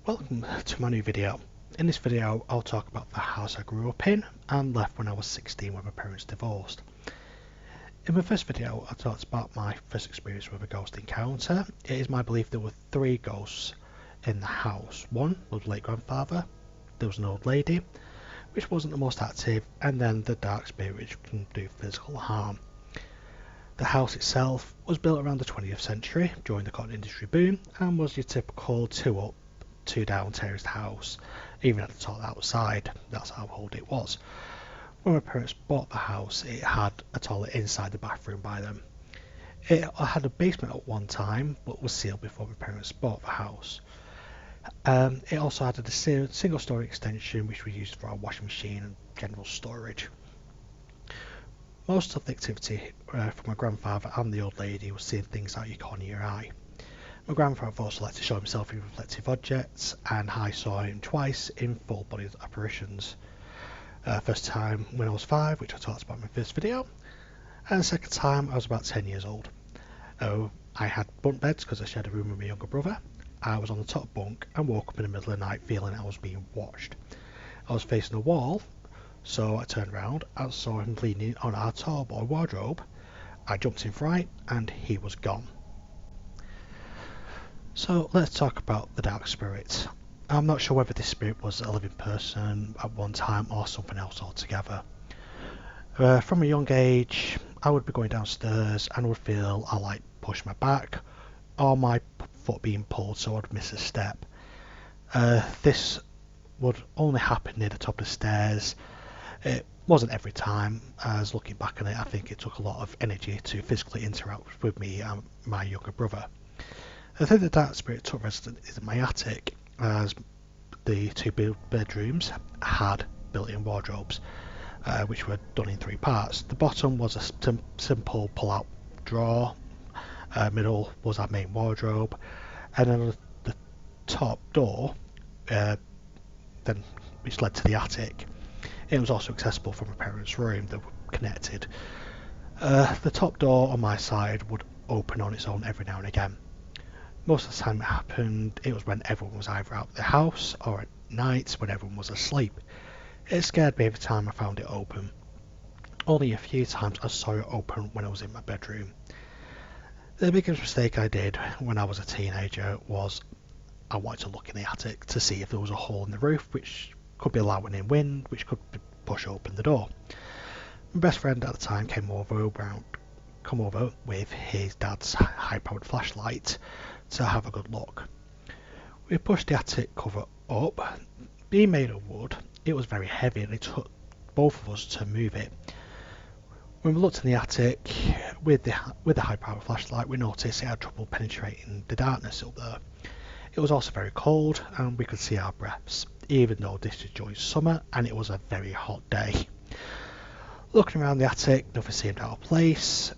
Welcome to my new video. In this video I'll talk about the house I grew up in and left when I was 16 when my parents divorced. In my first video I talked about my first experience with a ghost encounter. It is my belief there were three ghosts in the house. One was late grandfather, there was an old lady, which wasn't the most active, and then the dark spirit which can do physical harm. The house itself was built around the 20th century during the cotton industry boom and was your typical two up, two down terraced house, even at the top outside. That's how old it was. When my parents bought the house, it had a toilet inside the bathroom by them. It had a basement at one time, but was sealed before my parents bought the house. It also had a single story extension which we used for our washing machine and general storage. Most of the activity from my grandfather and the old lady was seeing things out your corner of your eye. My grandfather also liked to show himself in reflective objects, and I saw him twice in full body apparitions. First time when I was 5, which I talked about in my first video, and the second time I was about 10 years old. I had bunk beds because I shared a room with my younger brother. I was on the top bunk and woke up in the middle of the night feeling I was being watched. I was facing a wall, so I turned around and saw him leaning on our tall boy wardrobe. I jumped in fright and he was gone. So let's talk about the dark spirit. I'm not sure whether this spirit was a living person at one time or something else altogether. From a young age, I would be going downstairs and would feel a light push my back or my foot being pulled so I'd miss a step. This would only happen near the top of the stairs. It wasn't every time, as looking back on it I think it took a lot of energy to physically interact with me and my younger brother. I think the dark spirit took residence in my attic, as the two bedrooms had built-in wardrobes, which were done in 3 parts. The bottom was a simple pull-out drawer, middle was our main wardrobe, and then the top door, then which led to the attic. It was also accessible from my parents' room. They were connected. The top door on my side would open on its own every now and again. Most of the time it happened, it was when everyone was either out of the house or at night when everyone was asleep. It scared me every time I found it open. Only a few times I saw it open when I was in my bedroom. The biggest mistake I did when I was a teenager was I wanted to look in the attic to see if there was a hole in the roof which could be allowing in wind, which could push open the door. My best friend at the time came over with his dad's high-powered flashlight to have a good look. We pushed the attic cover up. Being made of wood, it was very heavy and it took both of us to move it. When we looked in the attic with the high-powered flashlight, we noticed it had trouble penetrating the darkness up there. It was also very cold and we could see our breaths, even though this was during summer and it was a very hot day. Looking around the attic, nothing seemed out of place,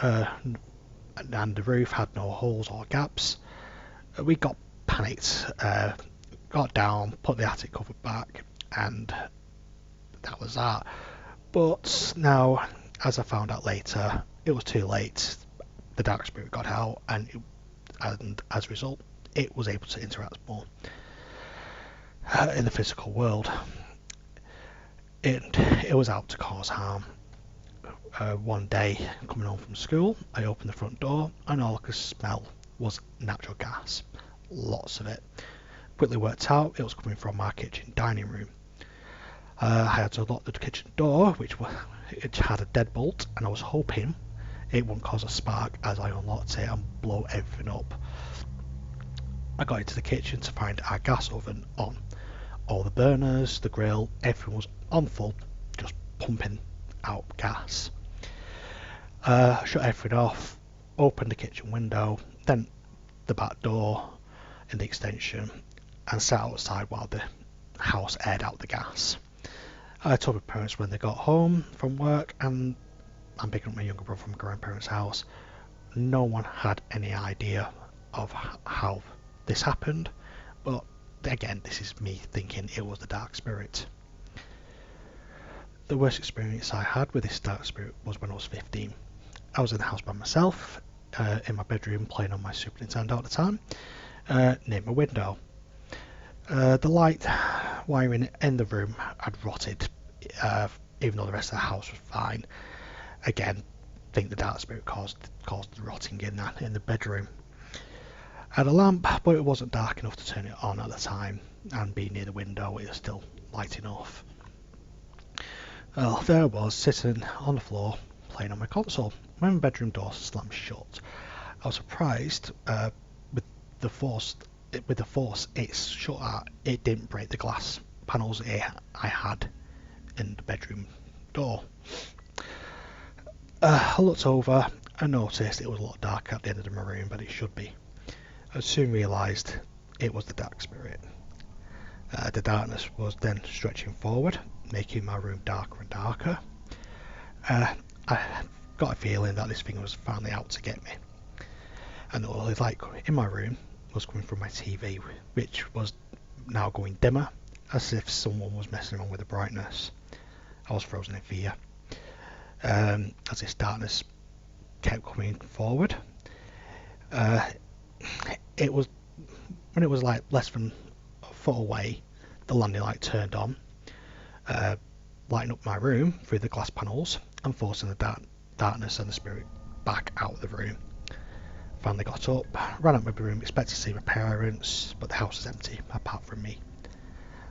and the roof had no holes or gaps. We got panicked, got down, put the attic cover back, and that was that. But now, as I found out later, it was too late. The dark spirit got out, and as a result, it was able to interact more in the physical world. It was out to cause harm. One day, coming home from school, I opened the front door and all I could smell was natural gas. Lots of it. Quickly worked out it was coming from our kitchen dining room. I had to lock the kitchen door, which had a deadbolt, and I was hoping it wouldn't cause a spark as I unlocked it and blow everything up. I got into the kitchen to find our gas oven on. All the burners, the grill, everything was on full, just pumping out gas. Shut everything off, opened the kitchen window, then the back door in the extension, and sat outside while the house aired out the gas. I told my parents when they got home from work, and I'm picking up my younger brother from my grandparents' house. No one had any idea of how this happened, but again, this is me thinking it was the dark spirit. The worst experience I had with this dark spirit was when I was 15. I was in the house by myself, in my bedroom playing on my Super Nintendo at the time, near my window. The light wiring in the room had rotted, even though the rest of the house was fine. Again, think the dark spirit caused the rotting in the bedroom. I had a lamp, but it wasn't dark enough to turn it on at the time, and being near the window, it was still light enough. Well, there I was, sitting on the floor, playing on my console, when my bedroom door slammed shut. I was surprised with the force it shut at. It didn't break the glass panels I had in the bedroom door. I looked over and noticed it was a lot darker at the end of my room than it should be. I soon realised it was the dark spirit. The darkness was then stretching forward, making my room darker and darker. I got a feeling that this thing was finally out to get me. And all the light in my room was coming from my TV, which was now going dimmer, as if someone was messing around with the brightness. I was frozen in fear. As this darkness kept coming forward, it was when it was like less than a foot away, the landing light turned on, lighting up my room through the glass panels and forcing the darkness and the spirit back out of the room. Finally got up, ran out my room, expected to see my parents, but the house was empty apart from me.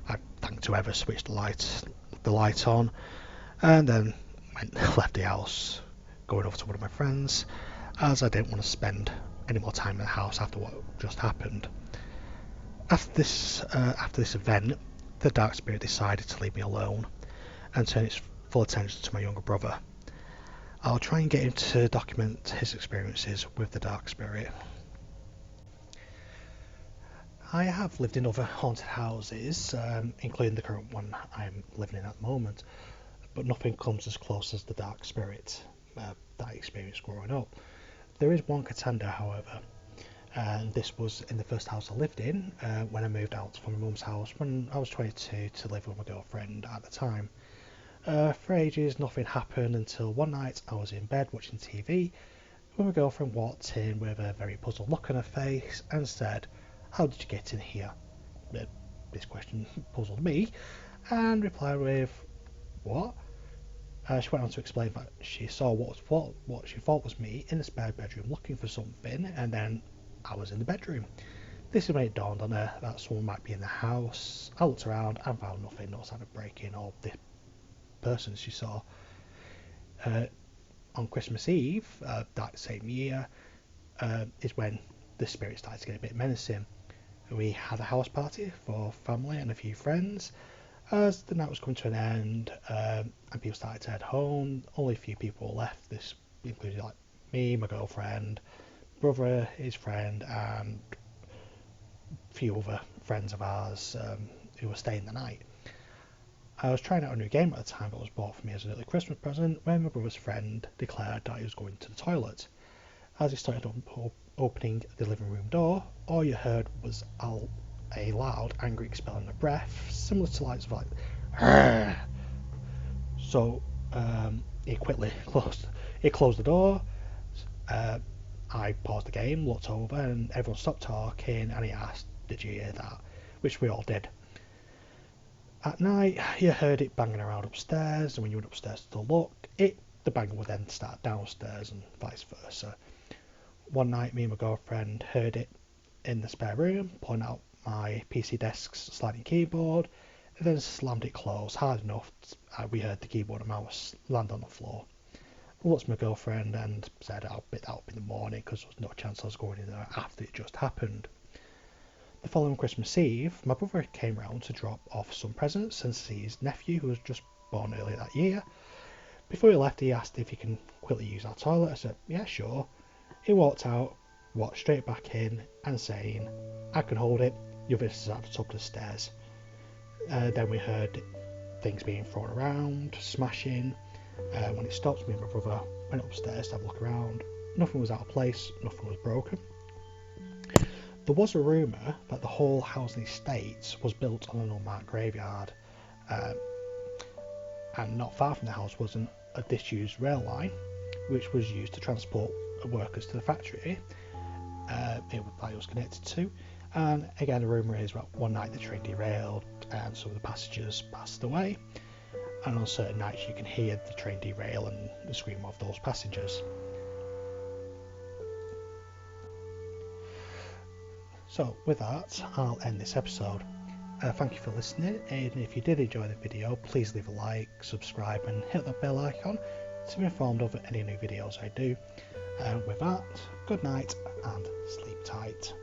I thanked whoever switched the light on, and then left the house, going over to one of my friends, as I didn't want to spend any more time in the house after what just happened. After this event, the dark spirit decided to leave me alone and turn its full attention to my younger brother. I'll try and get him to document his experiences with the dark spirit. I have lived in other haunted houses, including the current one I'm living in at the moment, but nothing comes as close as the dark spirit that I experienced growing up. There is one contender, however, and this was in the first house I lived in when I moved out from my mum's house when I was 22 to live with my girlfriend at the time. For ages, nothing happened until one night I was in bed watching TV when my girlfriend walked in with a very puzzled look on her face and said, "How did you get in here?" This question puzzled me, and replied with, "What?" She went on to explain that she saw what she thought was me in the spare bedroom looking for something, and then I was in the bedroom. This is when it dawned on her that someone might be in the house. I looked around and found nothing, no sign of break-in or the person she saw. On Christmas Eve, that same year, is when the spirit started to get a bit menacing. We had a house party for family and a few friends. As the night was coming to an end and people started to head home, only a few people were left. This included like me, my girlfriend, brother, his friend, and a few other friends of ours who were staying the night. I was trying out a new game at the time that was bought for me as an early Christmas present when my brother's friend declared that he was going to the toilet. As he started opening the living room door, all you heard was a loud, angry expelling of breath, similar to lights of like, "Argh!" So he quickly closed the door. I paused the game, looked over, and everyone stopped talking, and he asked, "Did you hear that?" Which we all did. At night, you heard it banging around upstairs, and when you went upstairs to look, the banging would then start downstairs, and vice versa. One night, me and my girlfriend heard it in the spare room, pulling out my PC desk's sliding keyboard, and then slammed it closed hard enough we heard the keyboard and mouse land on the floor. I looked at my girlfriend and said I'll pick that up in the morning because there was no chance I was going in there after it just happened. The following Christmas Eve, my brother came round to drop off some presents and see his nephew who was just born earlier that year. Before he left, he asked if he can quickly use our toilet. I said, "Yeah, sure." He walked out, walked straight back in and saying, "I can hold it, your visitor's at the top of the stairs." Then we heard things being thrown around, smashing. When it stopped, me and my brother went upstairs to have a look around. Nothing was out of place, nothing was broken. There was a rumour that the whole housing estate was built on an unmarked graveyard, and not far from the house was a disused rail line which was used to transport workers to the factory it was connected to, And again, the rumour is that one night the train derailed and some of the passengers passed away, and on certain nights you can hear the train derail and the scream of those passengers. So with that, I'll end this episode. Thank you for listening, and if you did enjoy the video, please leave a like, subscribe and hit the bell icon to be informed of any new videos I do. And with that, good night and sleep tight.